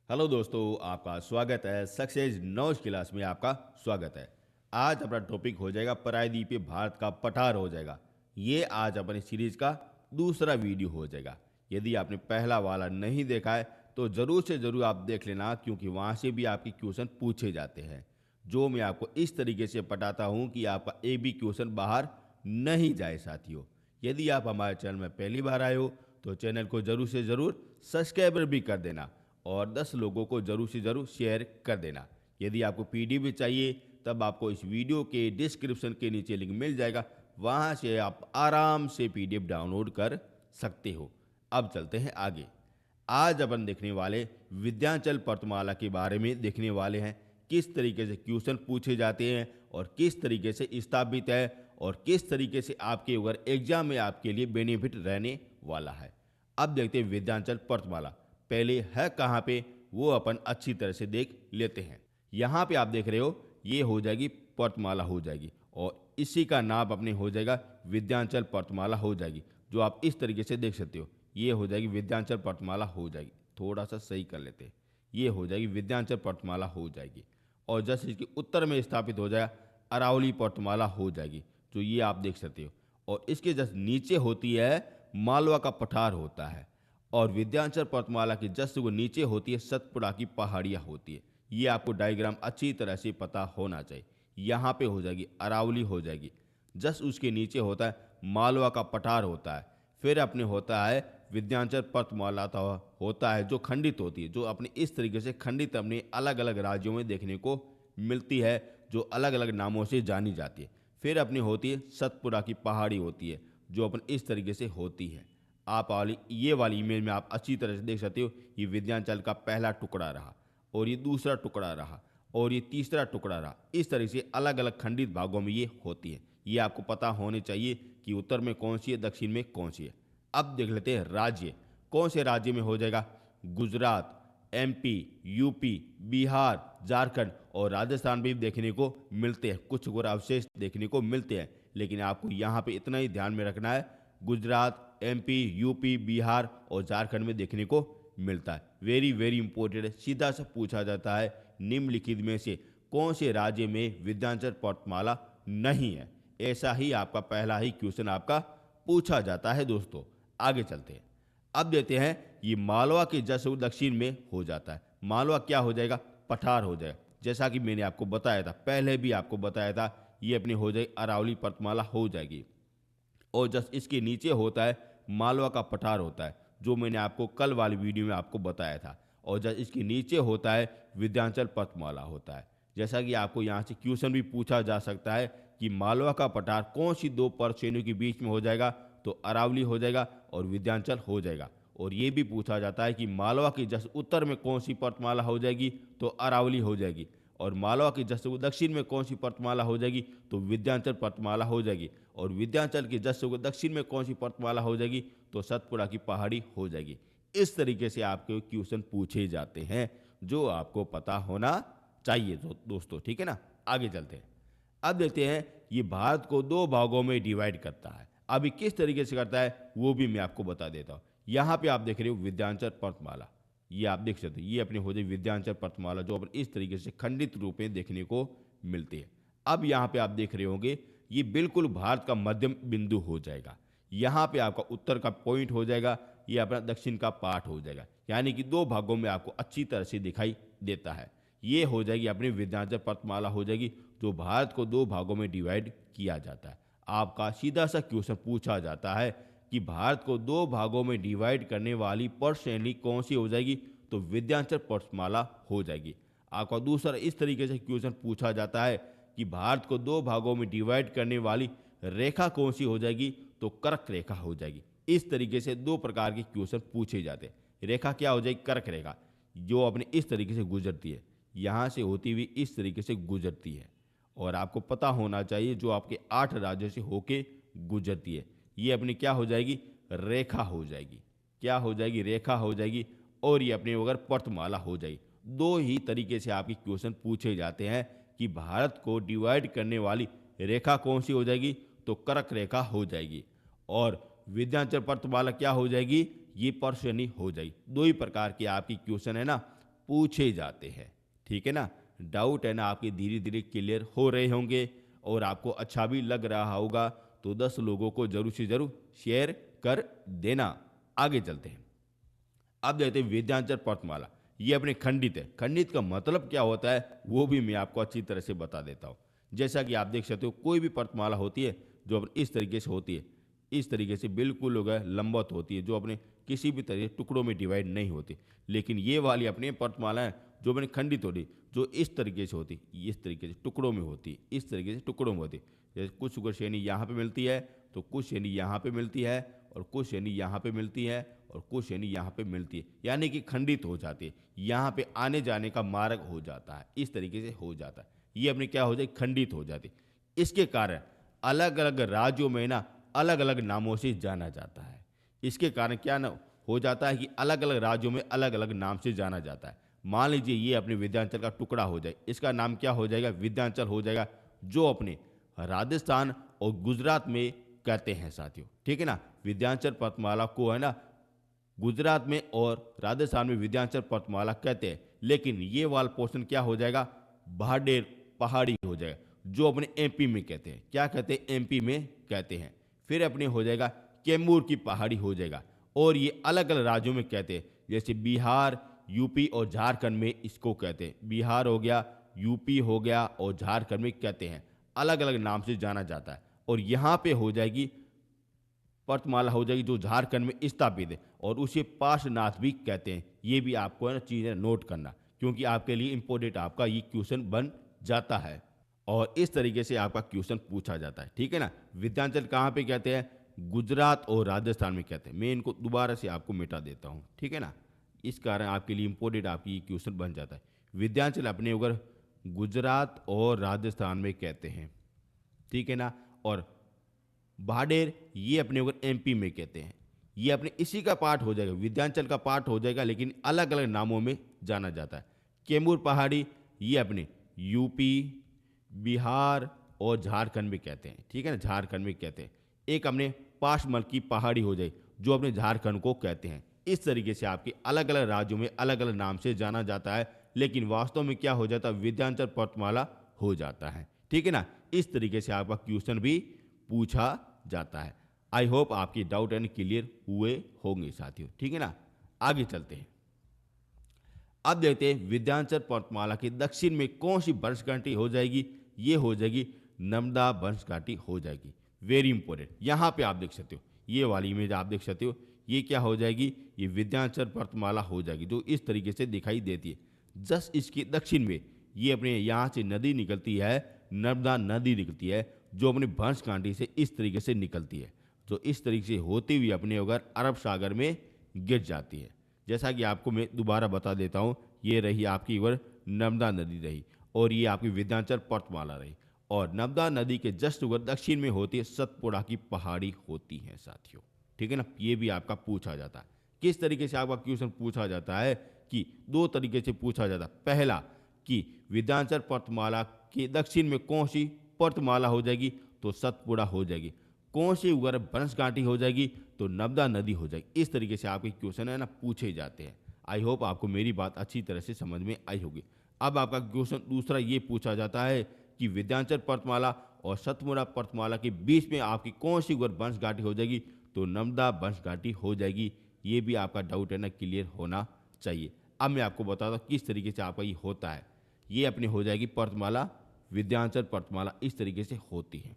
Hello दोस्तों, आपका स्वागत है सक्सेस नॉलेज क्लास में। आपका स्वागत है। आज अपना टॉपिक हो जाएगा प्रायद्वीप पे भारत का पठार हो जाएगा। ये आज अपनी सीरीज का दूसरा वीडियो हो जाएगा। यदि आपने पहला वाला नहीं देखा है तो ज़रूर से ज़रूर आप देख लेना, क्योंकि वहाँ से भी आपके क्वेश्चन पूछे जाते हैं, जो मैं आपको इस तरीके से पढ़ाता हूँ कि आपका एक भी क्वेश्चन बाहर नहीं जाए साथियों। यदि आप हमारे चैनल में पहली बार आए हो तो चैनल को ज़रूर से ज़रूर सब्सक्राइबर भी कर देना और 10 लोगों को ज़रूर से ज़रूर शेयर कर देना। यदि आपको पीडीएफ भी चाहिए तब आपको इस वीडियो के डिस्क्रिप्शन के नीचे लिंक मिल जाएगा, वहाँ से आप आराम से पीडीएफ डाउनलोड कर सकते हो। अब चलते हैं आगे। आज अपन देखने वाले विद्यांचल पर्वतमाला के बारे में देखने वाले हैं, किस तरीके से क्वेश्चन पूछे जाते हैं और किस तरीके से स्थापित है और किस तरीके से आपके अगर एग्जाम में आपके लिए बेनिफिट रहने वाला है। अब देखते हैं विद्यांचल पर्वतमाला पहले है कहाँ पे, वो अपन अच्छी तरह से देख लेते हैं। यहाँ पे आप देख रहे हो, ये हो जाएगी पर्वतमाला हो जाएगी और इसी का नाम अपने हो जाएगा विद्यांचल पर्वतमाला हो जाएगी, जो आप इस तरीके से देख सकते हो। ये हो जाएगी विद्यांचल पर्वतमाला हो जाएगी। थोड़ा सा सही कर लेते हैं। ये हो जाएगी विद्यांचल पर्वतमाला हो जाएगी और जैसे इसके उत्तर में स्थापित हो जाएगा अरावली पर्वतमाला हो जाएगी, जो ये आप देख सकते हो। और इसके जस्ट नीचे होती है मालवा का पठार होता है और विद्यांचल पर्वतमाला के जस्ट वो नीचे होती है सतपुड़ा की पहाड़ियाँ होती है। ये आपको डायग्राम अच्छी तरह से पता होना चाहिए। यहाँ पे हो जाएगी अरावली हो जाएगी, जस्ट उसके नीचे होता है मालवा का पठार होता है। फिर अपने होता है विद्यांचल पर्वतमाला होता है जो खंडित होती है, जो अपने इस तरीके से खंडित अपने अलग अलग राज्यों में देखने को मिलती है, जो अलग अलग नामों से जानी जाती है। फिर अपनी होती है सतपुड़ा की पहाड़ी होती है, जो अपन इस तरीके से होती है। आप वाली ये वाली इमेज में आप अच्छी तरह से देख सकते हो, ये विद्यांचल का पहला टुकड़ा रहा और ये दूसरा टुकड़ा रहा और ये तीसरा टुकड़ा रहा। इस तरह से अलग अलग खंडित भागों में ये होती है। ये आपको पता होने चाहिए कि उत्तर में कौन सी है, दक्षिण में कौन सी है। अब देख लेते हैं राज्य, कौन से राज्य में हो जाएगा। गुजरात, एमपी, यूपी, बिहार, झारखंड और राजस्थान भी देखने को मिलते हैं। कुछ और अवशेष देखने को मिलते हैं, लेकिन आपको यहाँ पे इतना ही ध्यान में रखना है, गुजरात, एमपी, यूपी, बिहार और झारखंड में देखने को मिलता है। वेरी वेरी इंपॉर्टेंट है। सीधा सा पूछा जाता है निम्नलिखित में से कौन से राज्य में विद्यांचल पर्वतमाला नहीं है। ऐसा ही आपका पहला ही क्वेश्चन आपका पूछा जाता है दोस्तों। आगे चलते हैं। अब देते हैं ये मालवा के जस्ट दक्षिण में हो जाता है। मालवा क्या हो जाएगा, पठार हो जाएगा। जैसा कि मैंने आपको बताया था, पहले भी आपको बताया था, ये अपनी हो जाएगी अरावली पर्वतमाला हो जाएगी और जस्ट इसके नीचे होता है मालवा का पठार होता है, जो मैंने आपको कल वाली वीडियो में आपको बताया था। और जस्ट इसके नीचे होता है विद्यांचल पर्वतमाला होता है। जैसा कि आपको यहाँ से क्वेश्चन भी पूछा जा सकता है कि मालवा का पठार कौन सी दो पर्वत श्रेणियों के बीच में हो जाएगा, तो अरावली हो जाएगा और विद्यांचल हो जाएगा। और ये भी पूछा जाता है कि मालवा के जस्ट उत्तर में कौन सी पर्वतमाला हो जाएगी, तो अरावली हो जाएगी। और मालवा के जस्ट दक्षिण में कौन सी पर्वतमाला हो जाएगी, तो विद्यांचल पर्वतमाला हो जाएगी। और विद्यांचल के जस्ट दक्षिण में कौन सी पर्वतमाला हो जाएगी, तो सतपुड़ा की पहाड़ी हो जाएगी। इस तरीके से आपके क्वेश्चन पूछे जाते हैं, जो आपको पता होना चाहिए दोस्तों, ठीक है ना। आगे चलते हैं। अब देखते हैं ये भारत को दो भागों में डिवाइड करता है। अभी किस तरीके से करता है वो भी मैं आपको बता देता हूँ। यहाँ पे आप देख रहे हो विद्यांचल पर्वतमाला, ये आप देख सकते हो, ये अपनी हो जाए विद्यांचल पर्वतमाला, जो अपन इस तरीके से खंडित रूप में देखने को मिलती है। अब यहाँ पे आप देख रहे होंगे ये बिल्कुल भारत का मध्यम बिंदु हो जाएगा। यहाँ पे आपका उत्तर का पॉइंट हो जाएगा, ये अपना दक्षिण का पार्ट हो जाएगा, यानी कि दो भागों में आपको अच्छी तरह से दिखाई देता है। ये हो जाएगी अपनी विद्यांचल पर्वतमाला हो जाएगी, जो भारत को दो भागों में डिवाइड किया जाता है। आपका सीधा सा क्वेश्चन पूछा जाता है कि भारत को दो भागों में डिवाइड करने वाली पर्वत श्रेणी कौन सी हो जाएगी, तो विद्यांचल पर्वतमाला हो जाएगी। आपका दूसरा इस तरीके से क्वेश्चन पूछा जाता है कि भारत को दो भागों में डिवाइड करने वाली रेखा कौन सी हो जाएगी, तो कर्क रेखा हो जाएगी। इस तरीके से दो प्रकार के क्वेश्चन पूछे जाते हैं। रेखा क्या हो जाएगी, कर्क रेखा, जो अपने इस तरीके से गुजरती है, यहाँ से होती हुई इस तरीके से गुजरती है। और आपको पता होना चाहिए जो आपके 8 राज्यों से होके गुजरती है, ये अपनी क्या हो जाएगी, रेखा हो जाएगी। क्या हो जाएगी, रेखा हो जाएगी। और ये अपनी अगर पर्वतमाला हो जाएगी। दो ही तरीके से आपके क्वेश्चन पूछे जाते हैं कि भारत को डिवाइड करने वाली रेखा कौन सी हो जाएगी, तो कर्क रेखा हो जाएगी। और विद्यांचल पर्वतमाला क्या हो जाएगी, ये पर्वत श्रेणी हो जाएगी। दो ही प्रकार के आपकी क्वेश्चन है ना, पूछे जाते हैं। ठीक है ना, डाउट है ना आपके धीरे धीरे क्लियर हो रहे होंगे और आपको अच्छा भी लग रहा होगा, तो 10 लोगों को जरूर से जरूर शेयर कर देना। आगे चलते हैं। अब देखते हैं वेदांचल पर्वतमाला। ये अपने खंडित है। खंडित का मतलब क्या होता है वो भी मैं आपको अच्छी तरह से बता देता हूँ। जैसा कि आप देख सकते हो कोई भी पर्वतमाला होती है जो अपने इस तरीके से होती है, इस तरीके से बिल्कुल हो गया लंबवत होती है, जो अपने किसी भी तरह के टुकड़ों में डिवाइड नहीं होती। लेकिन ये वाली अपनी पर्वतमाला है जो अपने खंडित होती, जो इस तरीके से होती, इस तरीके से टुकड़ों में होती, इस तरीके से टुकड़ों में होती। जैसे कुछ शुगर श्रेणी यहाँ पे मिलती है, तो कुछ श्रेणी यहाँ पे मिलती है, और कुछ श्रेणी यहाँ पे मिलती है, और कुछ श्रेणी यहाँ पे मिलती है, यानी कि खंडित हो जाती है। यहाँ पे आने जाने का मार्ग हो जाता है, इस तरीके से हो जाता है। ये अपने क्या हो जाए, खंडित हो जाती है। इसके कारण अलग अलग राज्यों में ना अलग अलग नामों से जाना जाता है। इसके कारण क्या ना हो जाता है कि अलग अलग राज्यों में अलग अलग नाम से जाना जाता है। मान लीजिए ये अपने विंध्याचल का टुकड़ा हो जाए, इसका नाम क्या हो जाएगा, विंध्याचल हो जाएगा, जो अपने राजस्थान और गुजरात में कहते हैं साथियों। ठीक है ना, विंध्याचल पर्वतमाला को है ना गुजरात में और राजस्थान में विंध्याचल पर्वतमाला कहते हैं। लेकिन ये वाला पोर्शन क्या हो जाएगा, भाडेर पहाड़ी हो जाएगा, जो अपने एमपी में कहते हैं। क्या कहते हैं, एमपी में कहते हैं। फिर अपने हो जाएगा कैमूर की पहाड़ी हो जाएगा, और ये अलग अलग राज्यों में कहते हैं। जैसे बिहार, यूपी और झारखंड में इसको कहते हैं। बिहार हो गया, यूपी हो गया और झारखंड में कहते हैं। अलग अलग नाम से जाना जाता है। और यहाँ पे हो जाएगी पर्वतमाला हो जाएगी जो झारखंड में स्थापित है, और उसे पार्श्वनाथ भी कहते हैं। ये भी आपको है ना चीज़ें नोट करना, क्योंकि आपके लिए इंपॉर्टेंट आपका ये क्वेश्चन बन जाता है, और इस तरीके से आपका क्वेश्चन पूछा जाता है। ठीक है ना, विंध्याचल कहाँ पे कहते हैं, गुजरात और राजस्थान में कहते हैं। मैं इनको दोबारा से आपको मिटा देता हूँ। ठीक है ना, इस कारण आपके लिए इंपॉर्टेंट आपकी क्वेश्चन बन जाता है। विंध्याचल अपने अगर गुजरात और राजस्थान में कहते हैं। ठीक है ना, और भाडेर ये अपने ऊपर एमपी में कहते हैं। ये अपने इसी का पार्ट हो जाएगा, विंध्याचल का पार्ट हो जाएगा, लेकिन अलग अलग नामों में जाना जाता है। कैमूर पहाड़ी ये अपने यूपी, बिहार और झारखंड में कहते हैं। ठीक है ना, झारखंड में कहते हैं। एक अपने पाशमल की पहाड़ी हो जाए, जो अपने झारखंड को कहते हैं। इस तरीके से आपके अलग अलग राज्यों में अलग अलग नाम से जाना जाता है, लेकिन वास्तव में क्या हो जाता है, विंध्याचल पर्वतमाला हो जाता है। ठीक है ना, इस तरीके से आपका क्वेश्चन भी पूछा जाता है। आई होप आपके डाउट एंड क्लियर हुए होंगे साथियों। ठीक है ना, आगे चलते हैं। अब देखते हैं विंध्याचल पर्वतमाला के दक्षिण में कौन सी बंशघाटी हो जाएगी। ये हो जाएगी नर्मदा बंशघाटी हो जाएगी। वेरी इंपॉर्टेंट, यहाँ पे आप देख सकते हो, ये वाली इमेज आप देख सकते हो, ये क्या हो जाएगी, ये विंध्याचल पर्वतमाला हो जाएगी, जो इस तरीके से दिखाई देती है। जस्ट इसके दक्षिण में ये अपने यहाँ से नदी निकलती है, नर्मदा नदी निकलती है, जो अपने बंशघाटी से इस तरीके से निकलती है, जो इस तरीके से होती हुई अपने अगर अरब सागर में गिर जाती है। जैसा कि आपको मैं दोबारा बता देता हूँ, ये रही आपकी अगर नर्मदा नदी रही, और ये आपकी विंध्याचल पर्वतमाला रही, और नर्मदा नदी के जस्ट उधर दक्षिण में होती है सतपुड़ा की पहाड़ी होती है साथियों। ठीक है ना, ये भी आपका पूछा जाता है। किस तरीके से आपका क्वेश्चन पूछा जाता है कि दो तरीके से पूछा जाता है। पहला कि विंध्याचल पर्वतमाला के दक्षिण में कौन सी पर्वतमाला हो जाएगी, तो सतपुड़ा हो जाएगी। कौन सी उगर बंशघाटी हो जाएगी, तो नर्मदा नदी हो जाएगी। इस तरीके से आपके क्वेश्चन है ना पूछे जाते हैं। आई होप आपको मेरी बात अच्छी तरह से समझ में आई होगी। अब आपका क्वेश्चन दूसरा ये पूछा जाता है कि विंध्याचल पर्वतमाला और सतपुड़ा पर्वतमाला के बीच में आपकी कौन सी उगर बंशघाटी हो जाएगी, तो नर्मदा बंशघाटी हो जाएगी। ये भी आपका डाउट है ना क्लियर होना चाहिए। अब मैं आपको बताता हूँ किस तरीके से आपका ये होता है। ये अपनी हो जाएगी पर्वतमाला, विंध्याचल पर्वतमाला इस तरीके से होती है।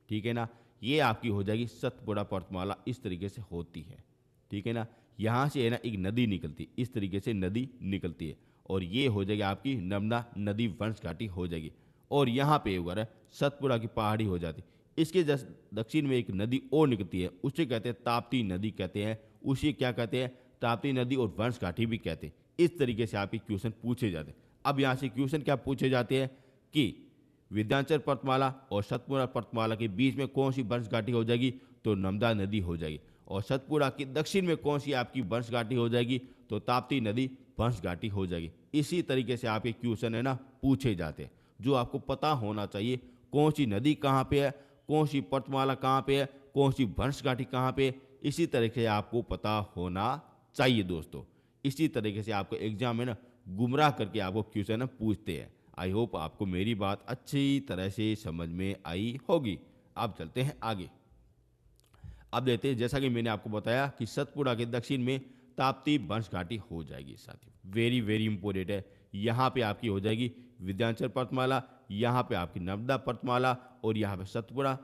ठीक है ना, ये आपकी हो जाएगी सतपुड़ा पर्वतमाला इस तरीके से होती है। ठीक है ना, यहाँ से है ना एक नदी निकलती है, इस तरीके से नदी निकलती है, और ये हो जाएगी आपकी नर्मदा नदी बंशघाटी हो जाएगी। और यहाँ पे वगैरह सतपुड़ा की पहाड़ी हो जाती है। इसके जस्ट दक्षिण में एक नदी और निकलती है, उसे कहते हैं ताप्ती नदी कहते हैं। उसे क्या कहते हैं, ताप्ती नदी और बंशघाटी भी कहते हैं। इस तरीके से आपके क्वेश्चन पूछे जाते हैं। अब यहाँ से क्वेश्चन क्या पूछे जाते हैं कि विंध्याचल पर्वतमाला और सतपुड़ा पर्वतमाला के बीच में कौन सी बंशघाटी हो जाएगी, तो नर्मदा नदी हो जाएगी। और सतपुड़ा के दक्षिण में कौन सी आपकी बंशघाटी हो जाएगी, तो ताप्ती नदी बंशघाटी हो जाएगी। इसी तरीके से आपके क्वेश्चन है ना पूछे जाते हैं, जो आपको पता होना चाहिए कौन सी नदी कहाँ पे है, कौन सी पर्वतमाला कहाँ पे है, कौन सी बंशघाटी कहाँ पे है। इसी तरीके से आपको पता होना चाहिए दोस्तों। इसी तरीके से आपको एग्जाम में ना गुमराह करके आपको क्वेश्चन पूछते हैं। आई होप आपको मेरी बात अच्छी तरह से समझ में आई होगी। अब चलते हैं आगे। अब देखते हैं, जैसा कि मैंने आपको बताया कि सतपुड़ा के दक्षिण में ताप्ती वंश घाटी हो जाएगी साथियों। वेरी वेरी इंपॉर्टेंट है। यहाँ पे आपकी हो जाएगी विंध्याचल पर्वतमाला, यहाँ पे आपकी नर्मदा पर्वतमाला, और यहाँ पे सतपुड़ा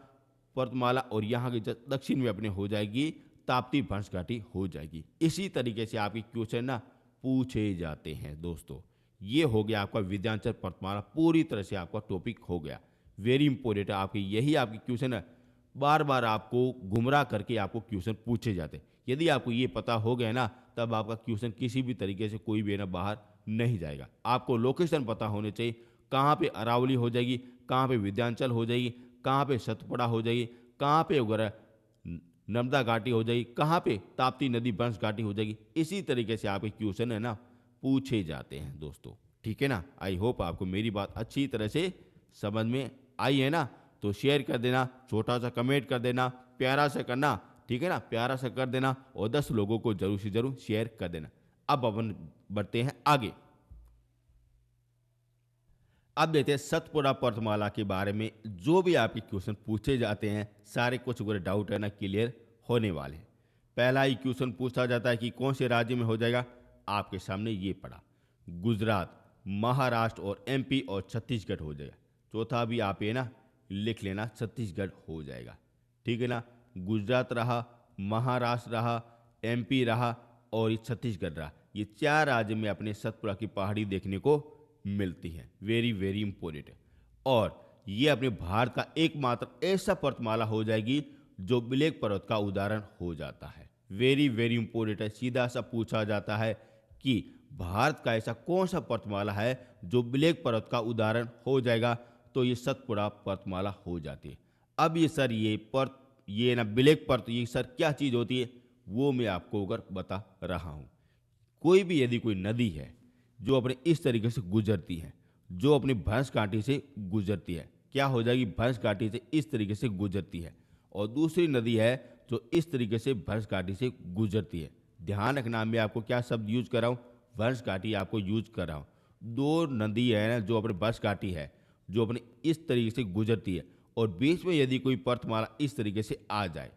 पर्वतमाला, और यहाँ के दक्षिण में अपने हो जाएगी ताप्ती वंश घाटी हो जाएगी। इसी तरीके से आपके क्वेश्चन ना पूछे जाते हैं दोस्तों। ये हो गया आपका विंध्याचल पर्वतमाला, पूरी तरह से आपका टॉपिक हो गया। वेरी इंपॉर्टेंट है आपकी, यही आपकी क्वेश्चन है, बार बार आपको गुमराह करके आपको क्वेश्चन पूछे जाते हैं। यदि आपको ये पता हो गया ना, तब आपका क्वेश्चन किसी भी तरीके से कोई भी ना बाहर नहीं जाएगा। आपको लोकेशन पता होने चाहिए, कहाँ पे अरावली हो जाएगी, कहाँ पे विंध्याचल हो जाएगी, कहाँ पे सतपुड़ा हो जाएगी, कहाँ पे वगैरह नर्मदा घाटी हो जाएगी, कहाँ पे ताप्ती नदी वंश घाटी हो जाएगी। इसी तरीके से आपके क्वेश्चन है ना पूछे जाते हैं दोस्तों। ठीक है ना। आई होप आपको मेरी बात अच्छी तरह से समझ में आई है ना। तो शेयर कर देना, छोटा सा कमेंट कर देना, प्यारा सा करना, ठीक है ना, प्यारा सा कर देना, और 10 लोगों को जरूर से जरूर शेयर कर देना। अब अपन बढ़ते हैं आगे। अब देखते हैं सतपुड़ा पर्वतमाला के बारे में जो भी आपके क्वेश्चन पूछे जाते हैं, सारे कुछ पूरे डाउट है ना क्लियर होने वाले हैं। पहला ही क्वेश्चन पूछा जाता है कि कौन से राज्य में हो जाएगा। आपके सामने ये पड़ा, गुजरात, महाराष्ट्र और एमपी और छत्तीसगढ़ हो जाएगा। चौथा भी आप ये ना लिख लेना, छत्तीसगढ़ हो जाएगा। ठीक है ना। गुजरात रहा, महाराष्ट्र रहा, एमपी रहा और ये छत्तीसगढ़ रहा। ये 4 राज्य में अपने सतपुड़ा की पहाड़ी देखने को मिलती है। वेरी वेरी इंपॉर्टेंट है। और ये अपने भारत का एकमात्र ऐसा पर्वतमाला हो जाएगी जो ब्लैक पर्वत का उदाहरण हो जाता है। वेरी वेरी इंपॉर्टेंट है। सीधा सा पूछा जाता है कि भारत का ऐसा कौन सा पर्वतमाला है जो ब्लैक पर्वत का उदाहरण हो जाएगा, तो ये सतपुड़ा पर्वतमाला हो जाती है। अब ये सर ये ना ब्लैक पर्वत, ये सर क्या चीज़ होती है, वो मैं आपको अगर बता रहा हूँ। कोई भी यदि कोई नदी है जो अपने इस तरीके से गुजरती है, जो अपनी भैंस घाटी से गुजरती है, क्या हो जाएगी, भैंस घाटी से इस तरीके से गुजरती है, और दूसरी नदी है जो इस तरीके से भैंस घाटी से गुजरती है। ध्यान रखना, मैं आपको क्या शब्द यूज कर रहा हूँ, भैंस घाटी आपको यूज कर रहा हूँ। 2 नदी है ना जो अपने भैंस घाटी है, जो अपने इस तरीके से गुजरती है, और बीच में यदि कोई पर्वतमाला इस तरीके से आ जाए,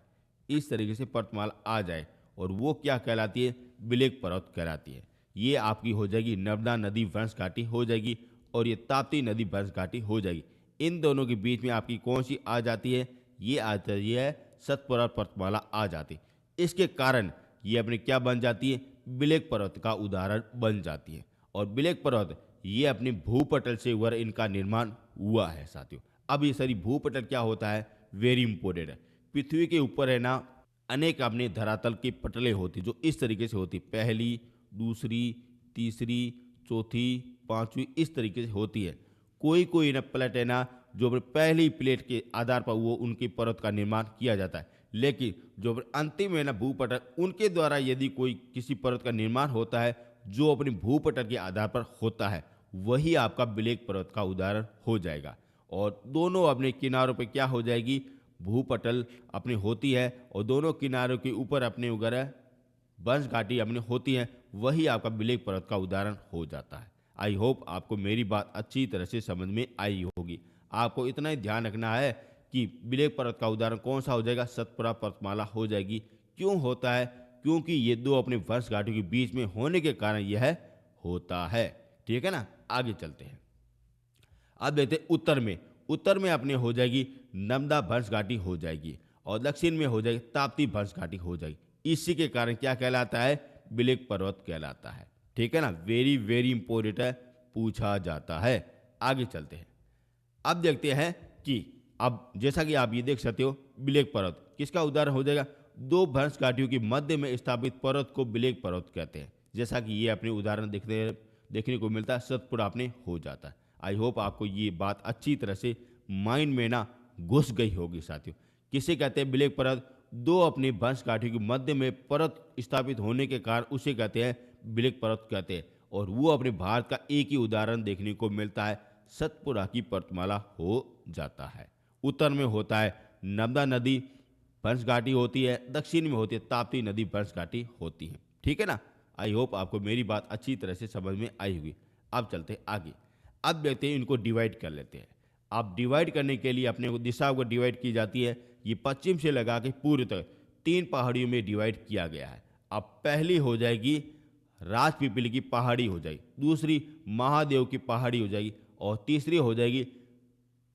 इस तरीके से पर्वतमाला आ जाए, और वो क्या कहलाती है, ब्लैक पर्वत कहलाती है। ये आपकी हो जाएगी नर्मदा नदी वंश घाटी हो जाएगी, और ये ताप्ती नदी वंश घाटी हो जाएगी। इन दोनों के बीच में आपकी कौन सी आ जाती है, ये आ जाती है सतपुड़ा पर्वतमाला आ जाती है। इसके कारण ये अपने क्या बन जाती है, ब्लैक पर्वत का उदाहरण बन जाती है। और ब्लैक पर्वत ये अपने भूपटल से वर इनका निर्माण हुआ है साथियों। अब ये सारी भूपटल क्या होता है, वेरी इंपॉर्टेंट है। पृथ्वी के ऊपर है ना अनेक अपने धरातल की पटलें होती जो इस तरीके से होती, पहली, दूसरी, तीसरी, चौथी, पांचवी, इस तरीके से होती है। कोई कोई ना प्लेट है ना जो अपने पहली प्लेट के आधार पर वो उनकी पर्वत का निर्माण किया जाता है, लेकिन जो अंतिम है ना भूपटल, उनके द्वारा यदि कोई किसी पर्वत का निर्माण होता है जो अपनी भूपटल के आधार पर होता है, वही आपका ब्लैक पर्वत का उदाहरण हो जाएगा। और दोनों अपने किनारों पर क्या हो जाएगी, भूपटल अपनी होती है, और दोनों किनारों के ऊपर अपने वगैरह वंश घाटी अपनी होती है, वही आपका ब्लैक पर्वत का उदाहरण हो जाता है। आई होप आपको मेरी बात अच्छी तरह से समझ में आई होगी। आपको इतना ही ध्यान रखना है कि ब्लैक पर्वत का उदाहरण कौन सा हो जाएगा, सतपुड़ा पर्वतमाला हो जाएगी। क्यों होता है, क्योंकि ये 2 अपने वंश घाटियों के बीच में होने के कारण यह होता है। ठीक है ना। आगे चलते हैं। अब देखते हैं उत्तर में अपने हो जाएगी नर्मदा वंश घाटी हो जाएगी, और दक्षिण में हो जाएगी ताप्ती वंश घाटी हो जाएगी। इसी के कारण क्या कहलाता है, ब्लैक पर्वत कहलाता है। ठीक है ना। वेरी वेरी इंपॉर्टेंट है, पूछा जाता है। आगे चलते हैं। अब देखते हैं कि अब जैसा कि आप ये देख सकते हो, ब्लैक पर्वत किसका उदाहरण हो जाएगा, 2 वंश घाटियों के मध्य में स्थापित पर्वत को ब्लैक पर्वत कहते हैं। जैसा कि ये अपने उदाहरण देखने को मिलता है, सतपुड़ा अपने हो जाता है। आई होप आपको ये बात अच्छी तरह से माइंड में ना घुस गई होगी साथियों। किसे कहते हैं ब्लैक पर्वत, 2 अपने वंश घाटियों के मध्य में पर्वत स्थापित होने के कारण उसे कहते हैं ब्लैक पर्वत कहते हैं। और वो अपने भारत का एक ही उदाहरण देखने को मिलता है, सतपुड़ा की पर्वतमाला हो जाता है। उत्तर में होता है नर्मदा नदी वंश घाटी होती है, दक्षिण में होती है ताप्ती नदी वंश घाटी होती है। ठीक है ना। आई होप आपको मेरी बात अच्छी तरह से समझ में आई होगी। अब चलते हैं आगे। अब देखते हैं, इनको डिवाइड कर लेते हैं। अब डिवाइड करने के लिए अपने को दिशा को डिवाइड की जाती है। ये पश्चिम से लगा के पूर्व तक 3 पहाड़ियों में डिवाइड किया गया है। अब पहली हो जाएगी राजपीपली की पहाड़ी हो जाएगी, दूसरी महादेव की पहाड़ी हो जाएगी और तीसरी हो जाएगी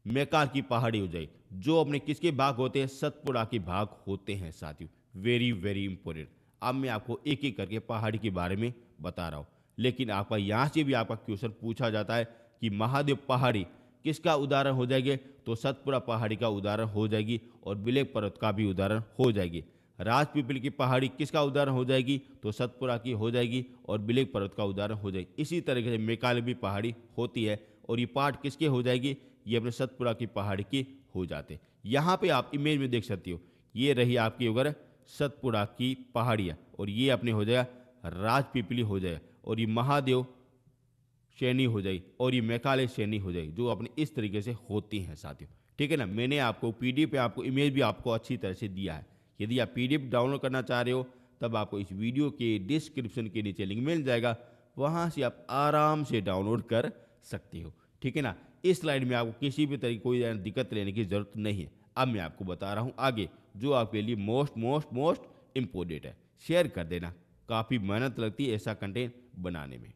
मेकाल की पहाड़ी हो जाएगी। जो अपने किसके भाग होते हैं? सतपुड़ा के भाग होते हैं साथियों। Very very important. अब मैं आपको एक एक करके पहाड़ी के बारे में बता रहा हूँ, लेकिन आपका यहाँ से भी आपका क्वेश्चन पूछा जाता है कि महादेव पहाड़ी किसका उदाहरण हो जाएगी? तो सतपुड़ा पहाड़ी का उदाहरण हो जाएगी और ब्लैक पर्वत का भी उदाहरण हो जाएगी। राजपीपल की पहाड़ी किसका उदाहरण हो जाएगी? तो सतपुड़ा की हो जाएगी और ब्लैक पर्वत का उदाहरण हो जाएगी। इसी तरीके से मेकाले भी पहाड़ी होती है और ये पार्ट किसके हो जाएगी? ये अपने सतपुड़ा की पहाड़ी की हो जाते। यहाँ पे आप इमेज में देख सकते हो, ये रही आपकी अगर सतपुड़ा की पहाड़ियाँ और ये अपने हो जाएगा राजपीपली हो जाएगा और ये महादेव श्रेणी हो जाएगी और ये मेकाले श्रेणी हो जाएगी, जो अपने इस तरीके से होती हैं साथियों। ठीक है ना। मैंने आपको पीडीएफ पे आपको इमेज भी आपको अच्छी तरह से दिया है। यदि आप पीडीएफ डाउनलोड करना चाह रहे हो तब आपको इस वीडियो के डिस्क्रिप्शन के नीचे लिंक मिल जाएगा, वहाँ से आप आराम से डाउनलोड कर सकते हो। ठीक है ना। इस स्लाइड में आपको किसी भी तरह की कोई दिक्कत लेने की जरूरत नहीं है। अब मैं आपको बता रहा हूँ आगे, जो आपके लिए मोस्ट मोस्ट मोस्ट इम्पोर्टेंट है। शेयर कर देना, काफ़ी मेहनत लगती है ऐसा कंटेंट बनाने में।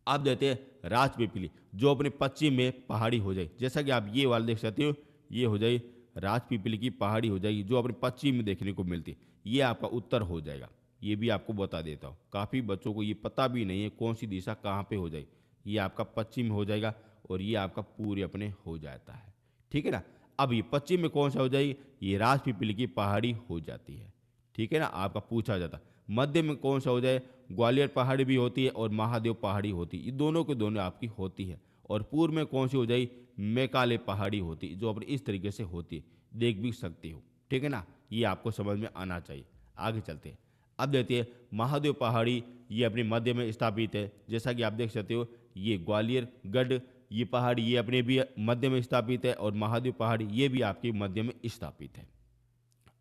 आप देते हैं राजपीपली, जो अपने पश्चिम में पहाड़ी हो जाए। जैसा कि आप ये वाला देख सकते हो, ये हो जाए राजपीपली की पहाड़ी हो जाएगी, जो अपने पश्चिम में देखने को मिलती है। ये आपका उत्तर हो जाएगा। ये भी आपको बता देता हूँ, काफ़ी बच्चों को ये पता भी नहीं है कौन सी दिशा कहाँ पे हो जाएगी। ये आपका पश्चिम हो जाएगा और ये आपका पूर्व अपने हो जाता है। ठीक है ना। अब ये पश्चिम में कौन सा हो जाएगी? ये राजपीपली की पहाड़ी हो जाती है। ठीक है ना, आपका पूछा जाता। मध्य में कौन सा हो जाए? ग्वालियर पहाड़ी भी होती है और महादेव पहाड़ी होती है। ये दोनों के दोनों आपकी होती है। और पूर्व में कौन सी हो जाए? मेकाले पहाड़ी होती है, जो अपनी इस तरीके से होती है, देख भी सकती हो। ठीक है ना, ये आपको समझ में आना चाहिए। आगे चलते हैं। अब देखते हैं महादेव पहाड़ी, ये अपने मध्य में स्थापित है। जैसा कि आप देख सकते हो, ये ग्वालियर गढ़ ये पहाड़ी ये अपने भी मध्य में स्थापित है और महादेव पहाड़ी ये भी आपके मध्य में स्थापित है।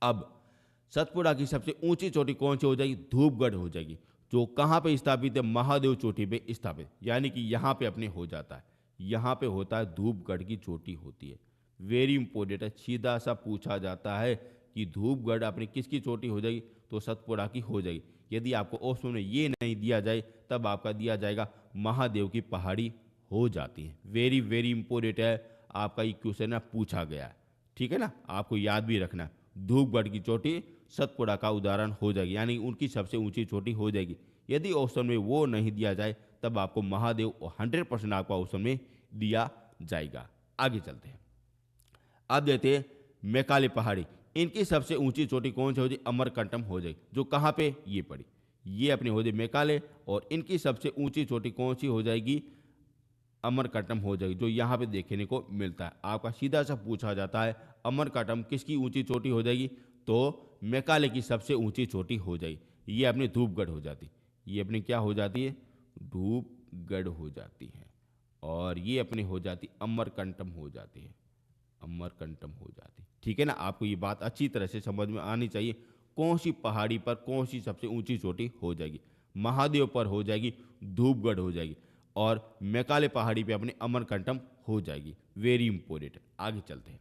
अब सतपुड़ा की सबसे ऊंची चोटी कौन सी हो जाएगी? धूपगढ़ हो जाएगी, जो कहाँ पे स्थापित है? महादेव चोटी पे स्थापित, यानी कि यहाँ पे अपने हो जाता है। यहाँ पे होता है धूपगढ़ की चोटी होती है। वेरी इंपॉर्टेंट है, सीधा सा पूछा जाता है कि धूपगढ़ अपनी किसकी चोटी हो जाएगी? तो सतपुड़ा की हो जाएगी। यदि आपको ऑप्शन में ये नहीं दिया जाए तब आपका दिया जाएगा महादेव की पहाड़ी हो जाती है। वेरी वेरी इंपॉर्टेंट है, आपका ये क्वेश्चन ना पूछा गया है। ठीक है ना, आपको याद भी रखना। धूपगढ़ की चोटी सतपुड़ा का उदाहरण हो जाएगी, यानी उनकी सबसे ऊंची चोटी हो जाएगी। यदि ऑप्शन में वो नहीं दिया जाए तब आपको महादेव और 100% आपका ऑप्शन में दिया जाएगा। आगे चलते हैं। अब देते हैं मेकाले पहाड़ी, इनकी सबसे ऊंची चोटी कौन सी हो जाए? अमरकंटम हो जाएगी, जो कहाँ पे? ये पड़ी, ये अपनी हो जाए मेकाले। और इनकी सबसे ऊंची चोटी कौन सी हो जाएगी? अमरकंटम हो जाएगी, जो यहाँ पे देखने को मिलता है। आपका सीधा सा पूछा जाता है अमरकंटम किसकी ऊंची चोटी हो जाएगी? तो मेकाले की सबसे ऊंची चोटी हो जाएगी। ये अपनी धूपगढ़ हो जाती, ये अपनी क्या हो जाती है? धूपगढ़ हो जाती है। और ये अपनी हो जाती अमरकंटम हो जाती है, अमरकंटम हो जाती। ठीक है ना, आपको ये बात अच्छी तरह से समझ में आनी चाहिए। कौन सी पहाड़ी पर कौन सी सबसे ऊंची चोटी हो जाएगी? महादेव पर हो जाएगी धूपगढ़ हो जाएगी और मेकाले पहाड़ी पे अपनी अमरकंटम हो जाएगी। Very important. आगे चलते हैं।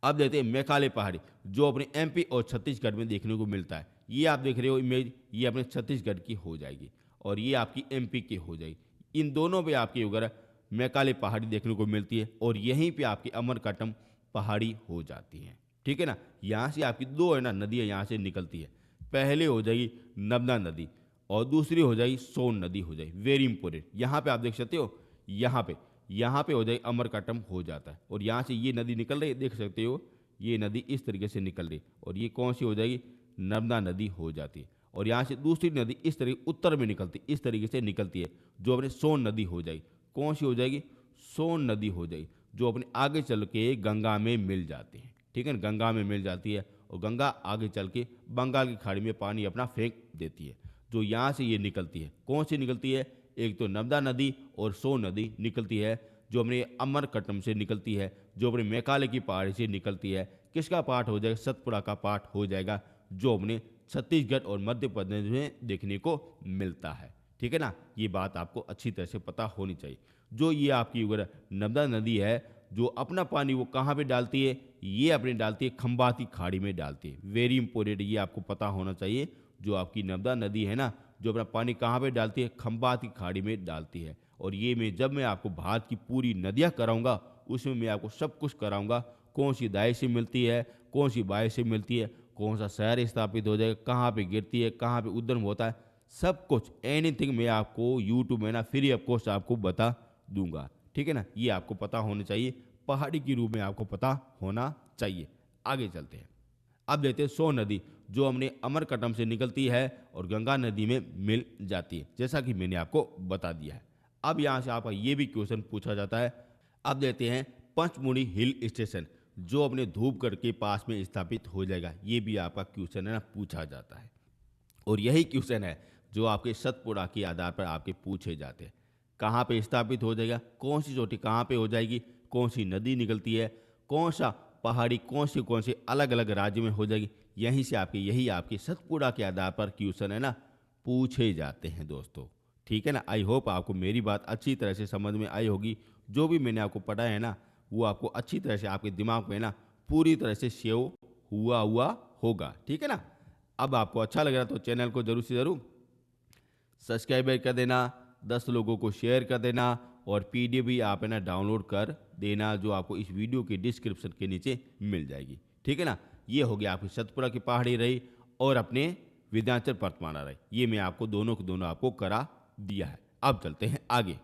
अब देखते हैं मेकाले पहाड़ी, जो अपने एमपी और छत्तीसगढ़ में देखने को मिलता है। ये आप देख रहे हो इमेज, ये अपने छत्तीसगढ़ की हो जाएगी और ये आपकी एमपी की हो जाएगी। इन दोनों पे आपकी वगैरह मेकाले पहाड़ी देखने को मिलती है और यहीं पे आपकी अमरकंटम पहाड़ी हो जाती है। ठीक है ना, यहाँ से आपकी दो है ना नदियाँ यहाँ से निकलती है। पहले हो जाएगी नर्मदा नदी और दूसरी हो जाएगी सोन नदी हो जाएगी। वेरी इंपॉर्टेंट, यहाँ पे आप देख सकते हो, यहाँ पे हो जाएगी अमरकंटम हो जाता है और यहाँ से ये नदी निकल रही है, देख सकते हो ये नदी इस तरीके से निकल रही है और ये कौन सी हो जाएगी? नर्मदा नदी हो जाती है। और यहाँ से दूसरी नदी इस तरीके उत्तर में निकलती, इस तरीके से निकलती है, जो अपने सोन नदी हो जाएगी। कौन सी हो जाएगी? सोन नदी हो जाएगी, जो अपने आगे चल के गंगा में मिल जाती है। ठीक है ना, गंगा में मिल जाती है और गंगा आगे चल के बंगाल की खाड़ी में पानी अपना फेंक देती है, जो यहाँ से ये निकलती है। कौन सी निकलती है? एक तो नर्मदा नदी और सोन नदी निकलती है, जो अपने अमरकंटम से निकलती है, जो अपने मेकाले की पहाड़ी से निकलती है। किसका पार्ट हो जाएगा? सतपुड़ा का पार्ट हो जाएगा, जो अपने छत्तीसगढ़ और मध्य प्रदेश में देखने को मिलता है। ठीक है ना, ये बात आपको अच्छी तरह से पता होनी चाहिए। जो ये आपकी वगैरह नर्मदा नदी है, जो अपना पानी वो कहाँ पे डालती है, ये अपने डालती है खंबाती खाड़ी में डालती है। वेरी इंपॉर्टेंट, ये आपको पता होना चाहिए। जो आपकी नर्मदा नदी है ना, जो अपना पानी कहाँ पे डालती है, खंबाती खाड़ी में डालती है। और ये जब मैं आपको भारत की पूरी नदियाँ कराऊंगा, उसमें मैं आपको सब कुछ कराऊंगा। कौन सी दाई से मिलती है, कौन सी बाई से मिलती है, कौन सा शहर स्थापित हो जाएगा, कहाँ पे गिरती है, कहाँ पे उद्गम होता है, सब कुछ एनीथिंग मैं आपको यूट्यूब में ना फ्री ऑफ कॉस्ट आपको बता दूंगा। ठीक है ना, ये आपको पता होना चाहिए, पहाड़ी के रूप में आपको पता होना चाहिए। आगे चलते हैं। अब देखते हैं सोन नदी, जो हमने अमरकटम से निकलती है और गंगा नदी में मिल जाती है, जैसा कि मैंने आपको बता दिया है। अब यहाँ से आपका ये भी क्वेश्चन पूछा जाता है। अब देखते हैं पंचमुड़ी हिल स्टेशन, जो अपने धूपगढ़ के पास में स्थापित हो जाएगा। ये भी आपका क्वेश्चन है ना, पूछा जाता है। और यही क्वेश्चन है जो आपके सतपुड़ा के आधार पर आपके पूछे जाते हैं। कहाँ पे स्थापित हो जाएगा, कौन सी चोटी कहाँ पे हो जाएगी, कौन सी नदी निकलती है, कौन सा पहाड़ी कौन से अलग अलग राज्य में हो जाएगी, यहीं से आपके यही आपके सतपुड़ा के आधार पर क्वेश्चन है ना पूछे जाते हैं दोस्तों। ठीक है ना, आई होप आपको मेरी बात अच्छी तरह से समझ में आई होगी। जो भी मैंने आपको पढ़ा है ना, वो आपको अच्छी तरह से आपके दिमाग में ना पूरी तरह से सेव हुआ होगा। ठीक है ना, अब आपको अच्छा लग रहा तो चैनल को जरूर से जरूर सब्सक्राइब कर देना, 10 लोगों को शेयर कर देना, और पीडीएफ भी आप है ना डाउनलोड कर देना, जो आपको इस वीडियो के डिस्क्रिप्शन के नीचे मिल जाएगी। ठीक है ना, ये हो गया आपकी सतपुड़ा की पहाड़ी रही और अपने विंध्याचल पर्वतमाला रही। ये मैं आपको दोनों को दोनों आपको करा दिया है। अब चलते हैं आगे।